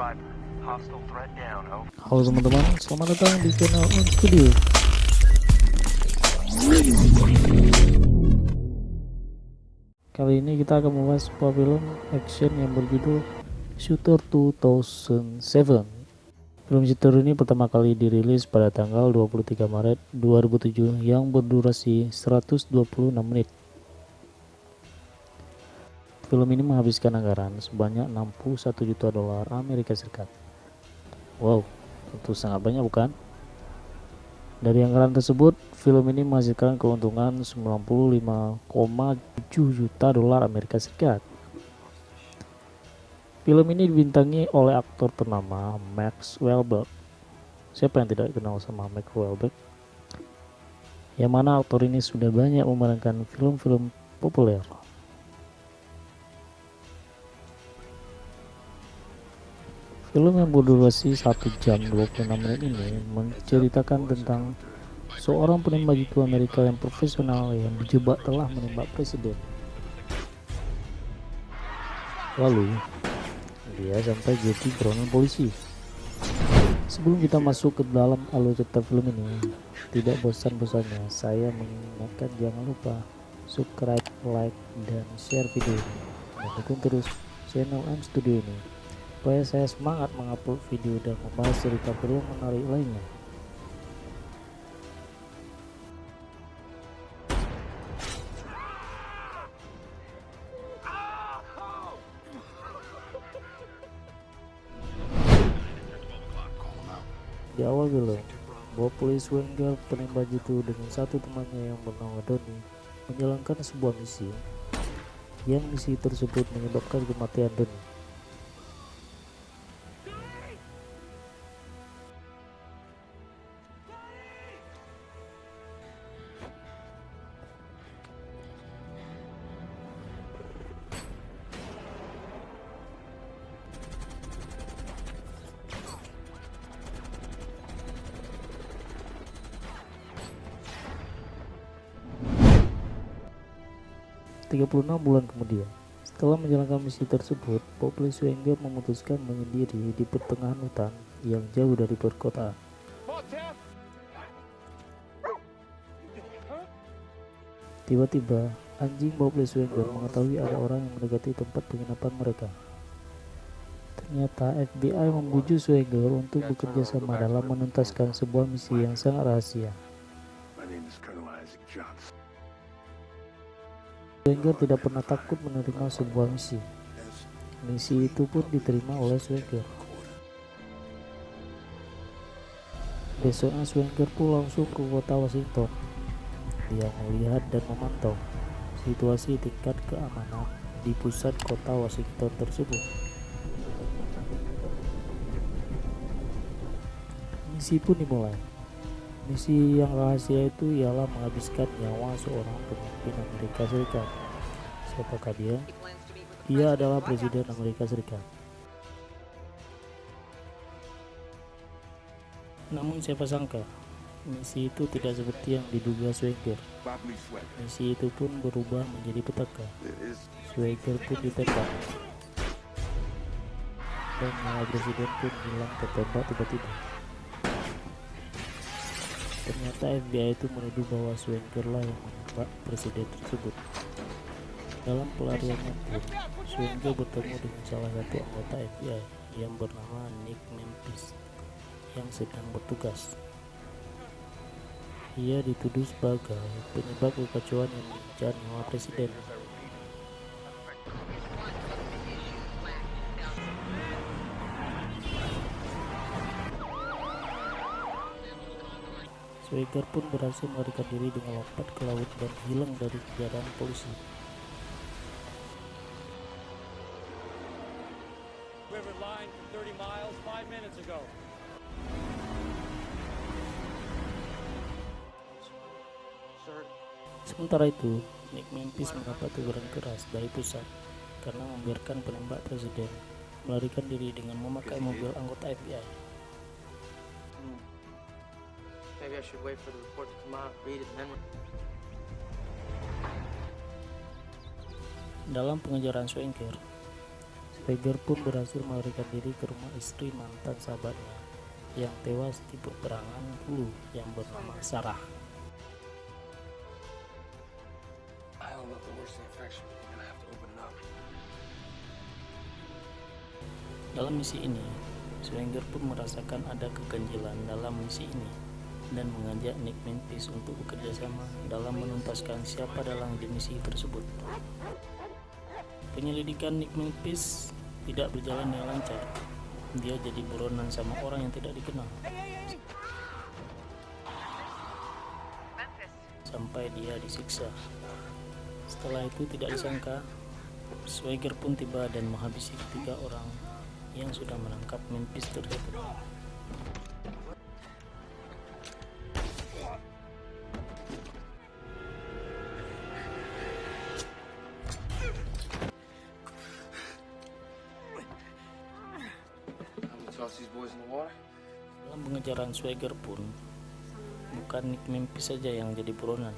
Halo teman-teman, selamat datang di channel On Studio. Kali ini kita akan membahas sebuah film action yang berjudul Shooter 2007. Film Shooter ini pertama kali dirilis pada tanggal 23 Maret 2007 yang berdurasi 126 menit. Film ini menghabiskan anggaran sebanyak 61 juta dolar Amerika Serikat. Wow, tentu sangat banyak bukan? Dari anggaran tersebut, film ini menghasilkan keuntungan 95,7 juta dolar Amerika Serikat. Film ini dibintangi oleh aktor ternama Max Wahlberg. Siapa yang tidak kenal sama Max Wahlberg? Yang mana aktor ini sudah banyak memerankan film-film populer. Film yang berdurasi 1 jam 26 menit ini menceritakan tentang seorang penembak jitu Amerika yang profesional yang dijebak telah menembak presiden. Lalu, dia sampai jadi buronan polisi. Sebelum kita masuk ke dalam alur cerita film ini, tidak bosan-bosannya saya mengingatkan jangan lupa subscribe, like, dan share video ini. Dan dukung terus channel M Studio ini supaya saya semangat mengupload video dan membahas cerita film menarik lainnya. Di awal film, Bob Lee Schwenger, penembak jitu dengan satu temannya yang bernama Donnie, menjalankan sebuah misi. Yang misi tersebut menyebabkan kematian Donnie. ...36 bulan kemudian, setelah menjalankan misi tersebut, Bob Lee Schwenger memutuskan menyendiri di pertengahan hutan yang jauh dari perkotaan. Tiba-tiba, anjing Bob Lee Schwenger mengetahui ada orang yang mendekati tempat penginapan mereka. Ternyata FBI membujuk Schwenger untuk bekerja sama dalam menuntaskan sebuah misi yang sangat rahasia. Schwenger tidak pernah takut menerima sebuah misi. Misi itu pun diterima oleh Schwenger. Besoknya Schwenger pun langsung ke kota Washington. Dia melihat dan memantau situasi tingkat keamanan di pusat kota Washington tersebut. Misi pun dimulai. Misi yang rahasia itu ialah menghabiskan nyawa seorang pemimpin Amerika Serikat. Siapakah dia? Dia adalah Presiden Amerika Serikat. Namun siapa sangka, misi itu tidak seperti yang diduga Schwenger. Misi itu pun berubah menjadi petaka. Schwenger pun ditembak. Dan nyawa Presiden pun hilang tertembak tiba-tiba. Ternyata FBI itu menuduh bahwa Schwenger lah yang menembak presiden tersebut. Dalam pelariannya pun, Schwenger bertemu dengan salah satu anggota FBI yang bernama Nick Memphis yang sedang bertugas. Ia dituduh sebagai penyebab kekacauan yang mengincar nyawa presiden. Schwenger pun berhasil melarikan diri dengan lompat ke laut dan hilang dari kejaran polisi. Sementara itu, Nick Memphis mendapat teguran keras dari pusat karena membiarkan penembak presiden melarikan diri dengan memakai mobil anggota FBI. Maybe I should wait for the report to come out, read it, and then... Dalam pengejaran Schwenger, Swagger pun berhasil melarikan diri ke rumah istri mantan sahabatnya yang tewas di peperangan dulu yang bernama Sarah. I don't know the worst infection. You're gonna have to open it up. Dalam misi ini, Swagger pun merasakan ada keganjilan dalam misi ini dan mengajak Nick Mantis untuk bekerja sama dalam menuntaskan siapa dalang di misi tersebut. Penyelidikan Nick Mantis tidak berjalan dengan lancar. Dia jadi buronan sama orang yang tidak dikenal. Sampai dia disiksa. Setelah itu tidak disangka, Swagger pun tiba dan menghabisi ketiga orang yang sudah menangkap Mantis tersebut. Toss these boys in the water. Dalam pengejaran Swagger pun, bukan Nick Mantis saja yang jadi buronan,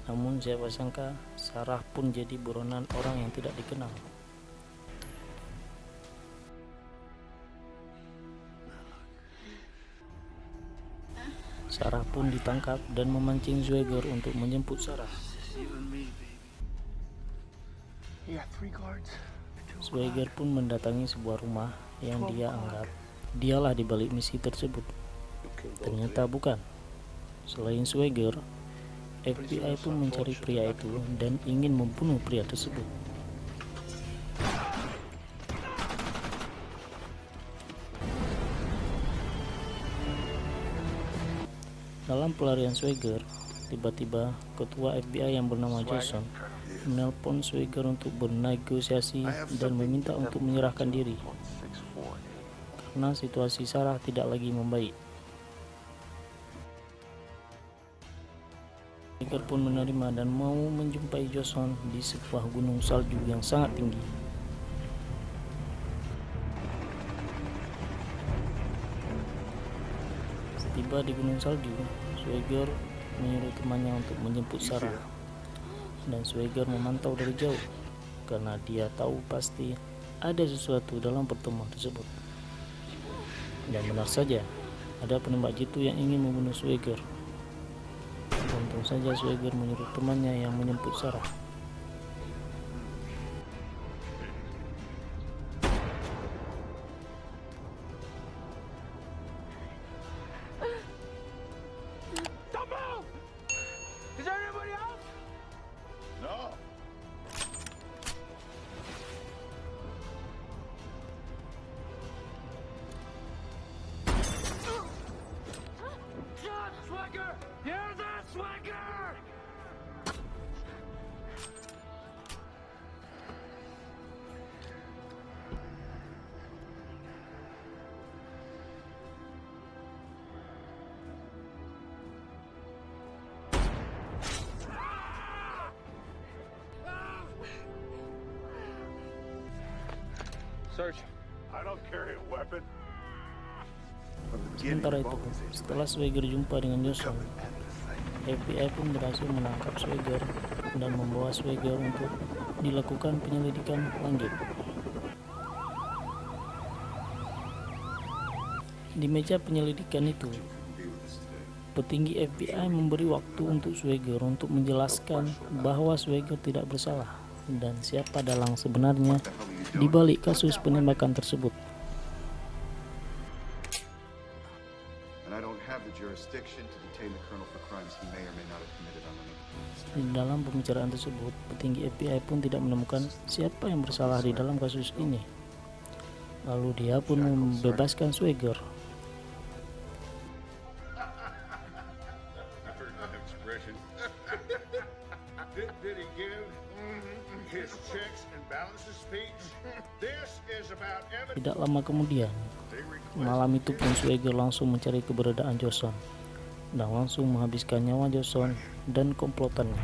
namun siapa sangka Sarah pun jadi buronan orang yang tidak dikenal. Sarah pun ditangkap dan memancing Swagger untuk menjemput Sarah. You and me, baby. You got 3 guards. Swagger pun mendatangi sebuah rumah yang dia anggap dialah di balik misi tersebut. Ternyata bukan. Selain Swagger, FBI pun mencari pria itu dan ingin membunuh pria tersebut. Dalam pelarian Swagger, tiba-tiba ketua FBI yang bernama Jason menelpon Swagger untuk bernegosiasi dan meminta untuk menyerahkan diri karena situasi Sarah tidak lagi membaik. Swagger pun menerima dan mau menjumpai Jason di sebuah gunung salju yang sangat tinggi. Setiba di gunung salju, Swagger menyuruh temannya untuk menjemput Sarah, dan Swagger memantau dari jauh karena dia tahu pasti ada sesuatu dalam pertemuan tersebut. Dan benar saja, ada penembak jitu yang ingin membunuh Swagger. Untung saja Swagger menyuruh temannya yang menjemput Sarah. Don't move! Is there anybody else? No. John Swagger! You're the Swagger! Search. I don't carry a weapon. Sementara itu, setelah Swagger jumpa dengan Jason, FBI pun berhasil menangkap Swagger dan membawa Swagger untuk dilakukan penyelidikan lanjut. Di meja penyelidikan itu, petinggi FBI memberi waktu untuk Swagger untuk menjelaskan bahwa Swagger tidak bersalah dan siapa dalang sebenarnya di balik kasus penembakan tersebut. And I don't have the jurisdiction to detain the colonel for crimes he may or may not have committed on the Di dalam pembicaraan tersebut, petinggi FBI pun tidak menemukan siapa yang bersalah di dalam kasus ini. Lalu dia pun membebaskan Swagger. expression. Did he give his checks and balances speech? This is about evidence. Tidak lama kemudian, malam itu pun Swagger langsung mencari keberadaan Jason dan langsung menghabiskan nyawa Jason dan komplotannya.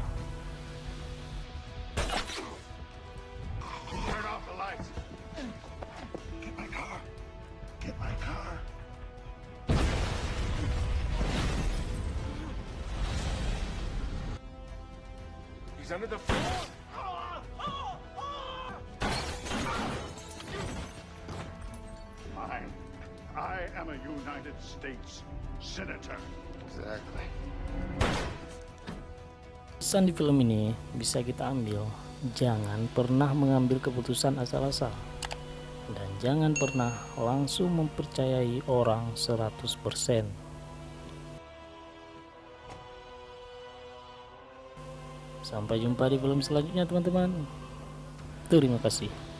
Turn off the lights. Get my car. Get my car. He's under the floor. I am a United States Senator. Exactly. Pesan di film ini bisa kita ambil, jangan pernah mengambil keputusan asal-asal. Dan jangan pernah langsung mempercayai orang 100%. Sampai jumpa di film selanjutnya teman-teman. Terima kasih.